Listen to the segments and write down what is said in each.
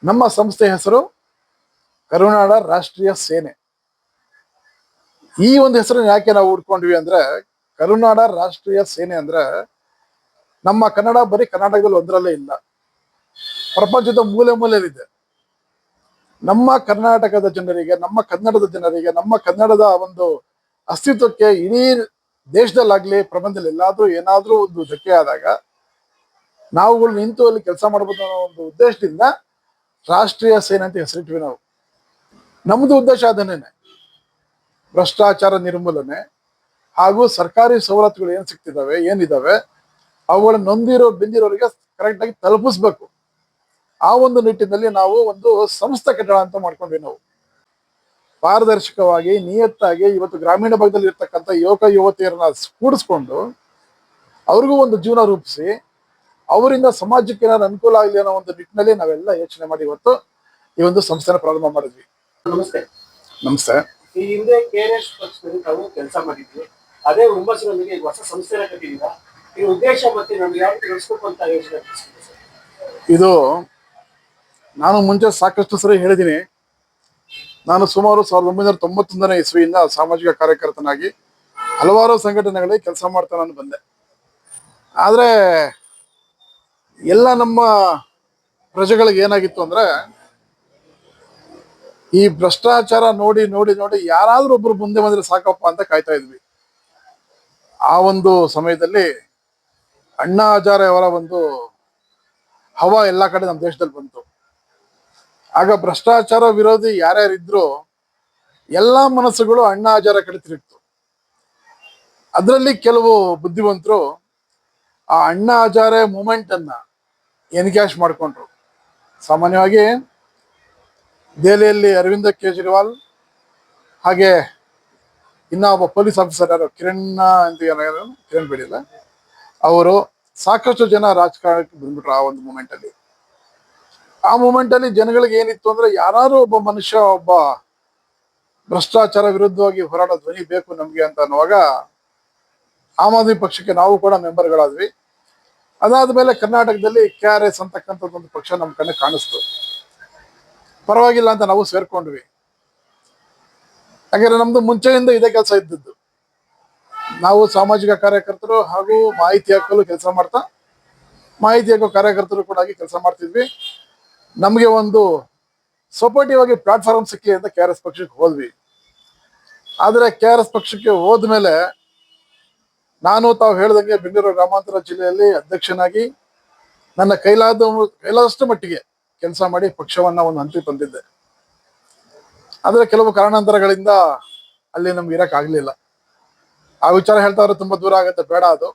ನಮ್ಮ ಸಂಸ್ಥೆ ಹೆಸರು ಕರುನಾಡ ರಾಷ್ಟ್ರೀಯ ಸೇನೆ. ಈ ಒಂದು ಹೆಸರನ್ನು ಯಾಕೆ ನಾವು ಹುಡ್ಕೊಂಡ್ವಿ ಅಂದ್ರೆ, ಕರುನಾಡ ರಾಷ್ಟ್ರೀಯ ಸೇನೆ ಅಂದ್ರೆ ನಮ್ಮ ಕನ್ನಡ ಬರೀ ಕರ್ನಾಟಕದಲ್ಲಿ ಒಂದರಲ್ಲೇ ಇಲ್ಲ, ಪ್ರಪಂಚದ ಮೂಲೆ ಮೂಲೆಯಲ್ಲಿದೆ. ನಮ್ಮ ಕರ್ನಾಟಕದ ಜನರಿಗೆ, ನಮ್ಮ ಕನ್ನಡದ ಜನರಿಗೆ, ನಮ್ಮ ಕನ್ನಡದ ಒಂದು ಅಸ್ತಿತ್ವಕ್ಕೆ ಇಡೀ ದೇಶದಲ್ಲಾಗ್ಲಿ ಪ್ರಪಂಚದಲ್ಲಿ ಎಲ್ಲಾದ್ರೂ ಏನಾದ್ರೂ ಒಂದು ಧಕ್ಕೆ ಆದಾಗ ನಾವುಗಳು ನಿಂತು ಅಲ್ಲಿ ಕೆಲಸ ಮಾಡಬಹುದು ಅನ್ನೋ ಒಂದು ಉದ್ದೇಶದಿಂದ ರಾಷ್ಟ್ರೀಯ ಸೇನೆ ಅಂತ ಹೆಸರಿಟ್ವಿ ನಾವು. ನಮ್ದು ಉದ್ದೇಶ ಅದನ್ನೇನೆ, ಭ್ರಷ್ಟಾಚಾರ ನಿರ್ಮೂಲನೆ ಹಾಗೂ ಸರ್ಕಾರಿ ಸವಲತ್ತುಗಳು ಏನ್ ಸಿಗ್ತಿದಾವೆ, ಏನಿದಾವೆ ಅವುಗಳ ನೊಂದಿರೋ ಬೆಂದಿರೋರಿಗೆ ಕರೆಕ್ಟ್ ಆಗಿ ತಲುಪಿಸ್ಬೇಕು. ಆ ಒಂದು ನಿಟ್ಟಿನಲ್ಲಿ ನಾವು ಒಂದು ಸಂಸ್ಥೆ ಕಟ್ಟಡ ಅಂತ ಮಾಡ್ಕೊಂಡ್ವಿ ನಾವು. ಪಾರದರ್ಶಕವಾಗಿ ನಿಯತ್ತಾಗಿ ಇವತ್ತು ಗ್ರಾಮೀಣ ಭಾಗದಲ್ಲಿ ಇರ್ತಕ್ಕಂಥ ಯುವಕ ಯುವತಿಯರನ್ನ ಕೂಡಿಸ್ಕೊಂಡು ಅವ್ರಿಗೂ ಒಂದು ಜೀವನ ರೂಪಿಸಿ ಅವರಿಂದ ಸಮಾಜಕ್ಕೆ ಏನಾದ್ರು ಅನುಕೂಲ ಆಗಲಿ ಅನ್ನೋ ಒಂದು ನಿಟ್ಟಿನಲ್ಲಿ ನಾವೆಲ್ಲ ಯೋಚನೆ ಮಾಡಿ ಇವತ್ತು ಈ ಒಂದು ಸಂಸ್ಥೆನ ಪ್ರಾರಂಭ ಮಾಡಿದ್ವಿ. ನಮಸ್ತೆ. ನಮಸ್ತೆ. ಈ ಹಿಂದೆ KRS ಪಕ್ಷದಲ್ಲಿ ತಾವು ಕೆಲಸ ಮಾಡಿದ್ವಿ, ಅದೇ ಹುಮ್ಮಸ್ಸಿನೊಂದಿಗೆ ಈಗ ಹೊಸ ಸಂಸ್ಥೆನ ಕಟ್ಟಿದ್ದೀರಾ. ಈ ಉದ್ದೇಶ ಮತ್ತೆ ನಮ್ಗೆ ಯಾವ ತಿಳಿಸ್ಬೇಕು ಅಂತ ಯೋಚನೆ. ಇದು ನಾನು ಮುಂಚೆ ಸಾಕಷ್ಟು ಸರಿ ಹೇಳಿದ್ದೀನಿ. ನಾನು ಸುಮಾರು 1991ನೇ ಇಸ್ವಿಯಿಂದ ಸಾಮಾಜಿಕ ಕಾರ್ಯಕರ್ತನಾಗಿ ಹಲವಾರು ಸಂಘಟನೆಗಳಿಗೆ ಕೆಲಸ ಮಾಡ್ತಾ ನಾನು ಬಂದೆ. ಆದ್ರೆ ಎಲ್ಲ ನಮ್ಮ ಪ್ರಜೆಗಳಿಗೆ ಏನಾಗಿತ್ತು ಅಂದ್ರೆ, ಈ ಭ್ರಷ್ಟಾಚಾರ ನೋಡಿ ನೋಡಿ ನೋಡಿ ಯಾರಾದ್ರೂ ಒಬ್ರು ಮುಂದೆ ಬಂದ್ರೆ ಸಾಕಪ್ಪ ಅಂತ ಕಾಯ್ತಾ ಇದ್ವಿ. ಆ ಒಂದು ಸಮಯದಲ್ಲಿ ಅಣ್ಣಾ ಹಜಾರೆ ಅವರ ಒಂದು ಹವಾ ಎಲ್ಲಾ ಕಡೆ ನಮ್ಮ ದೇಶದಲ್ಲಿ ಬಂತು. ಆಗ ಭ್ರಷ್ಟಾಚಾರ ವಿರೋಧಿ ಯಾರ್ಯಾರಿದ್ರು ಎಲ್ಲಾ ಮನಸ್ಸುಗಳು ಅಣ್ಣಾ ಹಜಾರೆ ಕಡೆ ತಿರುಗಿತು. ಅದರಲ್ಲಿ ಕೆಲವು ಬುದ್ಧಿವಂತರು ಆ ಅಣ್ಣಾ ಹಜಾರೆ ಮೂಮೆಂಟ್ ಅನ್ನ ಎನ್ಕ್ಯಾಶ್ ಮಾಡ್ಕೊಂಡ್ರು. ಸಾಮಾನ್ಯವಾಗಿ ದೆಹಲಿಯಲ್ಲಿ ಅರವಿಂದ ಕೇಜ್ರಿವಾಲ್ ಹಾಗೆ ಇನ್ನ ಒಬ್ಬ ಪೊಲೀಸ್ ಆಫೀಸರ್ ಯಾರು ಕಿರಣ್ ಬೇಡಿಲ್ಲ, ಅವರು ಸಾಕಷ್ಟು ಜನ ರಾಜಕಾರಣಕ್ಕೆ ಬಂದ್ಬಿಟ್ರು ಆ ಒಂದು ಮೂಮೆಂಟ್ ಅಲ್ಲಿ. ಆ ಮೂಮೆಂಟ್ ಅಲ್ಲಿ ಜನಗಳಿಗೆ ಏನಿತ್ತು ಅಂದ್ರೆ, ಯಾರಾದ್ರೂ ಒಬ್ಬ ಮನುಷ್ಯ, ಒಬ್ಬ ಭ್ರಷ್ಟಾಚಾರ ವಿರುದ್ಧವಾಗಿ ಹೋರಾಡೋ ಧ್ವನಿ ಬೇಕು ನಮ್ಗೆ ಅಂತ ಅನ್ನುವಾಗ ಆಮ್ ಆದ್ಮಿ ಪಕ್ಷಕ್ಕೆ ನಾವು ಕೂಡ ಮೆಂಬರ್ಗಳಾದ್ವಿ. ಅದಾದ್ಮೇಲೆ ಕರ್ನಾಟಕದಲ್ಲಿ KRS ಅಂತಕ್ಕಂಥದ್ದು ಒಂದು ಪಕ್ಷ ನಮ್ಮ ಕಣ್ಣೆ ಕಾಣಿಸ್ತು. ಪರವಾಗಿಲ್ಲ ಅಂತ ನಾವು ಸೇರ್ಕೊಂಡ್ವಿ. ಯಾಕಂದ್ರೆ ನಮ್ದು ಮುಂಚೆಯಿಂದ ಇದೇ ಕೆಲಸ ಇದ್ದದ್ದು. ನಾವು ಸಾಮಾಜಿಕ ಕಾರ್ಯಕರ್ತರು ಹಾಗೂ ಮಾಹಿತಿ ಹಾಕಲು ಕೆಲಸ ಮಾಡ್ತಾ, ಮಾಹಿತಿ ಹಾಕೋ ಕಾರ್ಯಕರ್ತರು ಕೂಡ ಆಗಿ ಕೆಲಸ ಮಾಡ್ತಿದ್ವಿ. ನಮಗೆ ಒಂದು ಸಪೋರ್ಟಿವ್ ಆಗಿ ಪ್ಲಾಟ್ಫಾರ್ಮ್ ಸಿಕ್ಕಲಿ ಅಂತ KRS ಪಕ್ಷಕ್ಕೆ ಹೋದ್ವಿ. ಆದ್ರೆ KRS ಪಕ್ಷಕ್ಕೆ ಹೋದ್ಮೇಲೆ ನಾನು ತಾವು ಹೇಳ್ದಂಗೆ ಬೆಂಗಳೂರು ಗ್ರಾಮಾಂತರ ಜಿಲ್ಲೆಯಲ್ಲಿ ಅಧ್ಯಕ್ಷನಾಗಿ ನನ್ನ ಕೈಲಾದಷ್ಟು ಮಟ್ಟಿಗೆ ಕೆಲಸ ಮಾಡಿ ಪಕ್ಷವನ್ನ ಒಂದು ಹಂತಕ್ಕೆ ತಂದಿದ್ದೆ. ಆದ್ರೆ ಕೆಲವು ಕಾರಣಾಂತರಗಳಿಂದ ಅಲ್ಲಿ ನಮ್ಗೆ ಇರಕ್ ಆಗ್ಲಿಲ್ಲ. ಆ ವಿಚಾರ ಹೇಳ್ತಾ ಇದ್ರೆ ತುಂಬಾ ದೂರ ಆಗತ್ತೆ, ಬೇಡ ಅದು.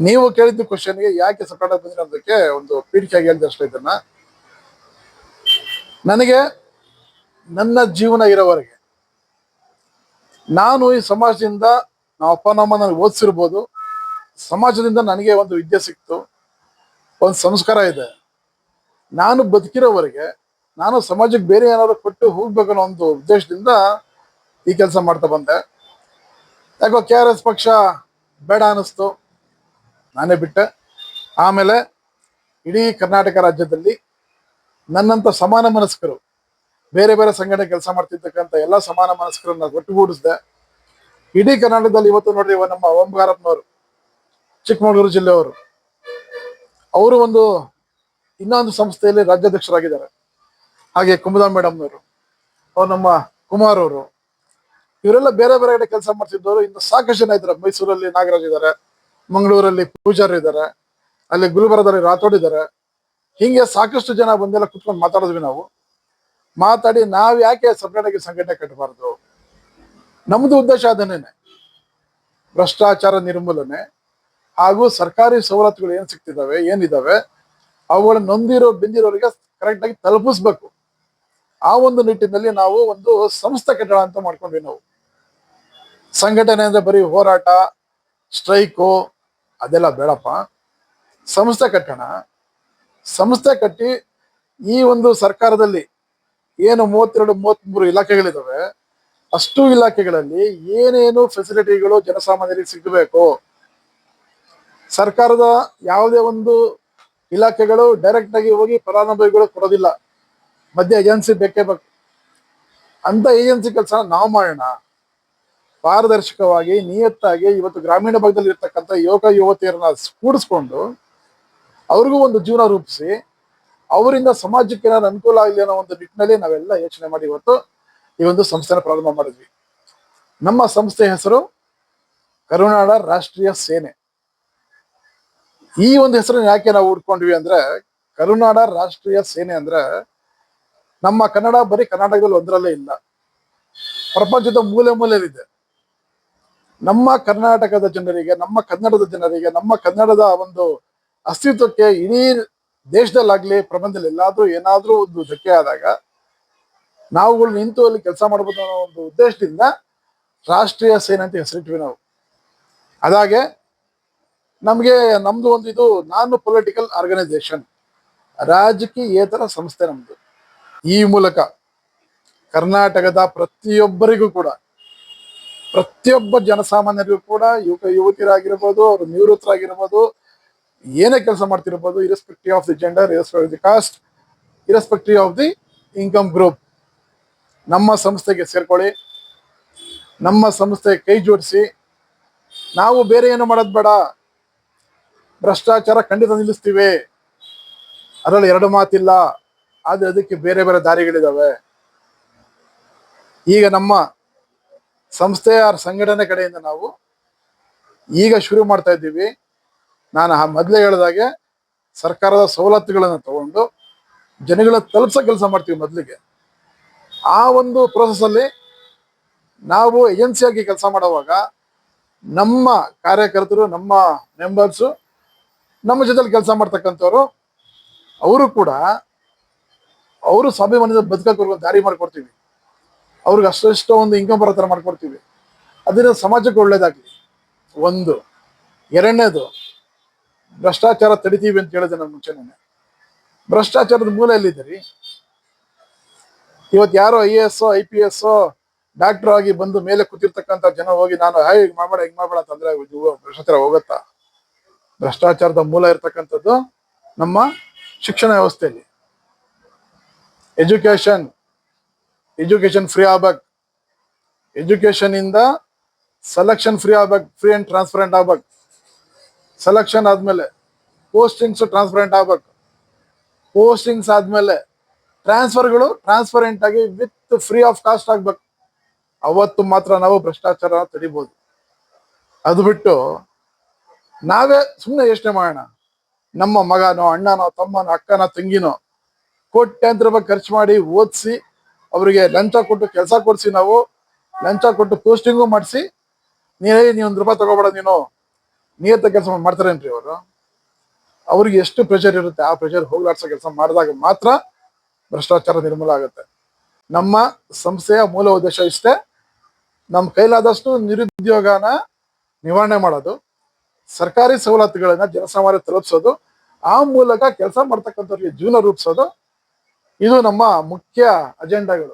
ನೀವು ಕೇಳಿದ್ದು ಕ್ವಶನ್ಗೆ ಯಾಕೆ ಸಪರೇಟ್ ಬಂದಿರ ಅನ್ನೋದಕ್ಕೆ ಒಂದು ಪೀಠಿಕೆಯಾಗಿ ಹೇಳಿದೆ ಅಷ್ಟೇ. ಇದನ್ನ ನನಗೆ ನನ್ನ ಜೀವನ ಇರೋವರೆಗೆ ನಾನು ಈ ಸಮಾಜದಿಂದ, ನಮ್ಮ ಅಪ್ಪ ನಮ್ಮ ನನಗೆ ಓದಿಸಿರ್ಬೋದು, ಸಮಾಜದಿಂದ ನನಗೆ ಒಂದು ವಿದ್ಯೆ ಸಿಕ್ತು, ಒಂದು ಸಂಸ್ಕಾರ ಇದೆ. ನಾನು ಬದುಕಿರೋವರೆಗೆ ನಾನು ಸಮಾಜಕ್ಕೆ ಬೇರೆ ಏನಾದ್ರು ಕೊಟ್ಟು ಹೋಗ್ಬೇಕು ಅನ್ನೋ ಒಂದು ಉದ್ದೇಶದಿಂದ ಈ ಕೆಲಸ ಮಾಡ್ತಾ ಬಂದೆ. ಯಾಕೋ KRS ಪಕ್ಷ ಬೇಡ ಅನ್ನಿಸ್ತು, ನಾನೇ ಬಿಟ್ಟೆ. ಆಮೇಲೆ ಇಡೀ ಕರ್ನಾಟಕ ರಾಜ್ಯದಲ್ಲಿ ನನ್ನಂತ ಸಮಾನ ಮನಸ್ಕರು, ಬೇರೆ ಬೇರೆ ಸಂಘಟನೆ ಕೆಲಸ ಮಾಡ್ತಿರ್ತಕ್ಕಂಥ ಎಲ್ಲ ಸಮಾನ ಮನಸ್ಕರನ್ನ ಒಟ್ಟುಗೂಡಿಸಿದೆ. ಇಡೀ ಕರ್ನಾಟಕದಲ್ಲಿ ಇವತ್ತು ನೋಡ್ರಿ, ನಮ್ಮ ಓಂಕಾರಪ್ಪನವರು ಚಿಕ್ಕಮಗಳೂರು ಜಿಲ್ಲೆಯವರು, ಅವರು ಒಂದು ಇನ್ನೊಂದು ಸಂಸ್ಥೆಯಲ್ಲಿ ರಾಜ್ಯಾಧ್ಯಕ್ಷರಾಗಿದ್ದಾರೆ. ಹಾಗೆ ಕುಮುದಾ ಮೇಡಮ್ನವರು, ಅವ್ರು ನಮ್ಮ ಕುಮಾರ್ ಅವರು, ಇವರೆಲ್ಲ ಬೇರೆ ಬೇರೆ ಕಡೆ ಕೆಲಸ ಮಾಡ್ತಿದ್ದವರು. ಇನ್ನು ಸಾಕಷ್ಟು ಜನ ಇದ್ದಾರೆ. ಮೈಸೂರಲ್ಲಿ ನಾಗರಾಜ್ ಇದ್ದಾರೆ, ಮಂಗಳೂರಲ್ಲಿ ಪೂಜಾರಿ ಇದ್ದಾರೆ, ಅಲ್ಲಿ ಗುಲ್ಬರ್ಗದಲ್ಲಿ ರಾಥೋಡ್ ಇದ್ದಾರೆ. ಹಿಂಗೆ ಸಾಕಷ್ಟು ಜನ ಬಂದೆಲ್ಲ ಕುತ್ಕೊಂಡು ಮಾತಾಡಿದ್ವಿ ನಾವು. ಮಾತಾಡಿ ನಾವ್ ಯಾಕೆ ಸಪರೇಟ್ ಆಗಿ ಸಂಘಟನೆ ಕಟ್ಟಬಾರ್ದು, ನಮ್ದು ಉದ್ದೇಶ ಅದನ್ನೇನೆ, ಭ್ರಷ್ಟಾಚಾರ ನಿರ್ಮೂಲನೆ ಹಾಗೂ ಸರ್ಕಾರಿ ಸವಲತ್ತುಗಳು ಏನ್ ಸಿಗ್ತಿದಾವೆ, ಏನಿದಾವೆ ಅವುಗಳ ನೊಂದಿರೋ ಬೆಂದಿರೋರಿಗೆ ಕರೆಕ್ಟ್ ಆಗಿ ತಲುಪಿಸ್ಬೇಕು. ಆ ಒಂದು ನಿಟ್ಟಿನಲ್ಲಿ ನಾವು ಒಂದು ಸಂಸ್ಥೆ ಕಟ್ಟಡ ಅಂತ ಮಾಡ್ಕೊಂಡ್ವಿ ನಾವು. ಸಂಘಟನೆ ಅಂದ್ರೆ ಬರೀ ಹೋರಾಟ, ಸ್ಟ್ರೈಕು ಅದೆಲ್ಲ ಬೇಡಪ್ಪ. ಸಂಸ್ಥೆ ಕಟ್ಟೋಣ. ಸಂಸ್ಥೆ ಕಟ್ಟಿ ಈ ಒಂದು ಸರ್ಕಾರದಲ್ಲಿ ಏನು 32-33 ಇಲಾಖೆಗಳಿದಾವೆ, ಅಷ್ಟು ಇಲಾಖೆಗಳಲ್ಲಿ ಏನೇನು ಫೆಸಿಲಿಟಿಗಳು ಜನಸಾಮಾನ್ಯರಿಗೆ ಸಿಗಬೇಕು, ಸರ್ಕಾರದ ಯಾವುದೇ ಒಂದು ಇಲಾಖೆಗಳು ಡೈರೆಕ್ಟ್ ಆಗಿ ಹೋಗಿ ಫಲಾನುಭವಿಗಳು ಕೊಡೋದಿಲ್ಲ, ಮಧ್ಯೆ ಏಜೆನ್ಸಿ ಬೇಕೇ ಬೇಕು. ಅಂತ ಏಜೆನ್ಸಿ ಕೆಲಸ ನಾವು ಮಾಡೋಣ, ಪಾರದರ್ಶಕವಾಗಿ ನಿಯತ್ತಾಗಿ. ಇವತ್ತು ಗ್ರಾಮೀಣ ಭಾಗದಲ್ಲಿ ಇರ್ತಕ್ಕಂಥ ಯುವಕ ಯುವತಿಯರನ್ನ ಕೂಡಿಸ್ಕೊಂಡು ಅವ್ರಿಗೂ ಒಂದು ಜೀವನ ರೂಪಿಸಿ ಅವರಿಂದ ಸಮಾಜಕ್ಕೆ ಏನಾದ್ರು ಅನುಕೂಲ ಆಗಲಿ ಅನ್ನೋ ಒಂದು ನಿಟ್ಟಿನಲ್ಲಿ ನಾವೆಲ್ಲ ಯೋಚನೆ ಮಾಡಿ ಇವತ್ತು ಈ ಒಂದು ಸಂಸ್ಥೆನ ಪ್ರಾರಂಭ ಮಾಡಿದ್ವಿ. ನಮ್ಮ ಸಂಸ್ಥೆ ಹೆಸರು ಕರುನಾಡ ರಾಷ್ಟ್ರೀಯ ಸೇನೆ. ಈ ಒಂದು ಹೆಸರನ್ನ ಯಾಕೆ ನಾವು ಹುಡ್ಕೊಂಡ್ವಿ ಅಂದ್ರೆ, ಕರುನಾಡ ರಾಷ್ಟ್ರೀಯ ಸೇನೆ ಅಂದ್ರೆ ನಮ್ಮ ಕನ್ನಡ ಬರೀ ಕರ್ನಾಟಕದಲ್ಲಿ ಒಂದರಲ್ಲೇ ಇಲ್ಲ, ಪ್ರಪಂಚದ ಮೂಲೆ ಮೂಲೆಯಲ್ಲಿದೆ. ನಮ್ಮ ಕರ್ನಾಟಕದ ಜನರಿಗೆ, ನಮ್ಮ ಕನ್ನಡದ ಜನರಿಗೆ, ನಮ್ಮ ಕನ್ನಡದ ಒಂದು ಅಸ್ತಿತ್ವಕ್ಕೆ ಇಡೀ ದೇಶದಲ್ಲಾಗ್ಲಿ ಪ್ರಪಂಚದಲ್ಲಿ ಎಲ್ಲಾದ್ರೂ ಏನಾದ್ರೂ ಒಂದು ಧಕ್ಕೆ ಆದಾಗ ನಾವುಗಳು ನಿಂತು ಅಲ್ಲಿ ಕೆಲಸ ಮಾಡಬಹುದು ಅನ್ನೋ ಒಂದು ಉದ್ದೇಶದಿಂದ ರಾಷ್ಟ್ರೀಯ ಸೇನೆ ಅಂತ ಹೆಸರಿಟ್ವಿ ನಾವು. ಅದಾಗೆ ನಮ್ದು ಒಂದು ಇದು ನಾನ್ ಪೊಲಿಟಿಕಲ್ ಆರ್ಗನೈಸೇಷನ್, ರಾಜಕೀಯೇತರ ಸಂಸ್ಥೆ ನಮ್ದು. ಈ ಮೂಲಕ ಕರ್ನಾಟಕದ ಪ್ರತಿಯೊಬ್ಬರಿಗೂ ಕೂಡ, ಪ್ರತಿಯೊಬ್ಬ ಜನಸಾಮಾನ್ಯರಿಗೂ ಕೂಡ, ಯುವಕ ಯುವತಿಯರಾಗಿರ್ಬೋದು, ಅವರು ನಿವೃತ್ತರಾಗಿರ್ಬೋದು, ಏನೇ ಕೆಲಸ ಮಾಡ್ತಿರ್ಬೋದು, irrespective of the gender, irrespective of the caste, irrespective of the income group, ನಮ್ಮ ಸಂಸ್ಥೆಗೆ ಸೇರ್ಕೊಳ್ಳಿ, ನಮ್ಮ ಸಂಸ್ಥೆ ಕೈ ಜೋಡಿಸಿ. ನಾವು ಬೇರೆ ಏನು ಮಾಡೋದು ಬೇಡ, ಭ್ರಷ್ಟಾಚಾರ ಖಂಡಿತ ನಿಲ್ಲಿಸ್ತೀವಿ, ಅದರಲ್ಲಿ ಎರಡು ಮಾತಿಲ್ಲ. ಆದ್ರೆ ಅದಕ್ಕೆ ಬೇರೆ ಬೇರೆ ದಾರಿಗಳಿದಾವೆ. ಈಗ ನಮ್ಮ ಸಂಸ್ಥೆಯ ಸಂಘಟನೆ ಕಡೆಯಿಂದ ನಾವು ಈಗ ಶುರು ಮಾಡ್ತಾ ಇದ್ದೀವಿ. ನಾನು ಮೊದಲೇ ಹೇಳಿದಾಗೆ ಸರ್ಕಾರದ ಸವಲತ್ತುಗಳನ್ನು ತಗೊಂಡು ಜನಗಳ ತಲುಪಿಸೋ ಕೆಲಸ ಮಾಡ್ತೀವಿ ಮೊದಲಿಗೆ. ಆ ಒಂದು ಪ್ರೋಸೆಸ್ ಅಲ್ಲಿ ನಾವು ಏಜೆನ್ಸಿಯಾಗಿ ಕೆಲಸ ಮಾಡುವಾಗ ನಮ್ಮ ಕಾರ್ಯಕರ್ತರು, ನಮ್ಮ ಮೆಂಬರ್ಸು, ನಮ್ಮ ಜೊತೆಲಿ ಕೆಲಸ ಮಾಡ್ತಕ್ಕಂಥವ್ರು, ಅವರು ಕೂಡ ಅವರು ಸ್ವಾಭಿಮಾನದ ಬದುಕಕ್ಕೆ ದಾರಿ ಮಾಡ್ಕೊಡ್ತೀವಿ. ಅವ್ರಿಗೆ ಅಷ್ಟೆಷ್ಟೋ ಒಂದು ಇನ್ಕಮ್ ಬರೋ ಥರ ಮಾಡ್ಕೊಡ್ತೀವಿ. ಅದರಿಂದ ಸಮಾಜಕ್ಕೆ ಒಳ್ಳೇದಾಗ್ಲಿ ಒಂದು. ಎರಡನೇದು, ಭ್ರಷ್ಟಾಚಾರ ತಡಿತೀವಿ ಅಂತ ಹೇಳಿದೆ ನಾನು ಮುಂಚೆನೇ. ಭ್ರಷ್ಟಾಚಾರದ ಮೂಲ ಎಲ್ಲಿದ್ದೀರಿ? ಇವತ್ತು ಯಾರೋ IAS IPS ಡಾಕ್ಟರ್ ಆಗಿ ಬಂದು ಮೇಲೆ ಕೂತಿರ್ತಕ್ಕಂಥ ಜನ ಹೋಗಿ ನಾನು ಹಿಂಗ್ ಮಾಡ್ಬೇಡ ಹಿಂಗ್ ಮಾಡ್ಬೇಡ ಅಂತಂದ್ರೆ ಭ್ರಷ್ಟಾಚಾರ ಹೋಗುತ್ತಾ? ಭ್ರಷ್ಟಾಚಾರದ ಮೂಲ ಇರ್ತಕ್ಕಂಥದ್ದು ನಮ್ಮ ಶಿಕ್ಷಣ ವ್ಯವಸ್ಥೆಯಲ್ಲಿ. ಎಜುಕೇಶನ್ ಫ್ರೀ ಆಗ್ಬೇಕು, ಎಜುಕೇಶನ್ ಇಂದ ಸೆಲೆಕ್ಷನ್ ಫ್ರೀ ಆಗ್ಬೇಕು, ಫ್ರೀ ಅಂಡ್ ಟ್ರಾನ್ಸ್ಪರೆಂಟ್ ಆಗ್ಬೇಕು. ಸೆಲೆಕ್ಷನ್ ಆದ್ಮೇಲೆ ಪೋಸ್ಟಿಂಗ್ಸ್ ಟ್ರಾನ್ಸ್ಪರೆಂಟ್ ಆಗ್ಬೇಕು, ಪೋಸ್ಟಿಂಗ್ಸ್ ಆದ್ಮೇಲೆ ಟ್ರಾನ್ಸ್ಫರ್ಗಳು ಟ್ರಾನ್ಸ್ಪರೆಂಟ್ ಆಗಿ ವಿತ್ ಫ್ರೀ ಆಫ್ ಕಾಸ್ಟ್ ಆಗ್ಬೇಕು. ಅವತ್ತು ಮಾತ್ರ ನಾವು ಭ್ರಷ್ಟಾಚಾರ ತಡಿಬಹುದು. ಅದು ಬಿಟ್ಟು ನಾವೇ ಸುಮ್ಮನೆ ಯೋಚನೆ ಮಾಡೋಣ, ನಮ್ಮ ಮಗನೋ ಅಣ್ಣನೋ ತಮ್ಮನೋ ಅಕ್ಕನೋ ತಂಗಿನೋ ಕೋಟ್ಯಾಂತರ ರೂಪಾಯಿ ಖರ್ಚು ಮಾಡಿ ಓದಿಸಿ ಅವರಿಗೆ ಲಂಚ ಕೊಟ್ಟು ಕೆಲಸ ಕೊಡಿಸಿ, ನಾವು ಲಂಚ ಕೊಟ್ಟು ಪೋಸ್ಟಿಂಗು ಮಾಡಿಸಿ, ನೀ ಒಂದು ರೂಪಾಯಿ ತಗೋಬೇಡ ನೀನು ನಿಯತ್ತ ಕೆಲಸ ಮಾಡ್ತಾರೇನ್ರಿ ಅವರು? ಅವ್ರಿಗೆ ಎಷ್ಟು ಪ್ರೆಷರ್ ಇರುತ್ತೆ, ಆ ಪ್ರೆಷರ್ ಹೋಗ್ಲಾಡ್ಸೋ ಕೆಲಸ ಮಾಡಿದಾಗ ಮಾತ್ರ ಭ್ರಷ್ಟಾಚಾರ ನಿರ್ಮೂಲ ಆಗುತ್ತೆ. ನಮ್ಮ ಸಂಸ್ಥೆಯ ಮೂಲ ಉದ್ದೇಶ ಇಷ್ಟೇ, ನಮ್ಮ ಕೈಲಾದಷ್ಟು ನಿರುದ್ಯೋಗನ ನಿವಾರಣೆ ಮಾಡೋದು, ಸರ್ಕಾರಿ ಸವಲತ್ತುಗಳನ್ನ ಜನಸಾಮಾನ್ಯ ತಲುಪಿಸೋದು, ಆ ಮೂಲಕ ಕೆಲಸ ಮಾಡ್ತಕ್ಕಂಥವ್ರಿಗೆ ಜೀವನ ರೂಪಿಸೋದು. ಇದು ನಮ್ಮ ಮುಖ್ಯ ಅಜೆಂಡಾಗಳು.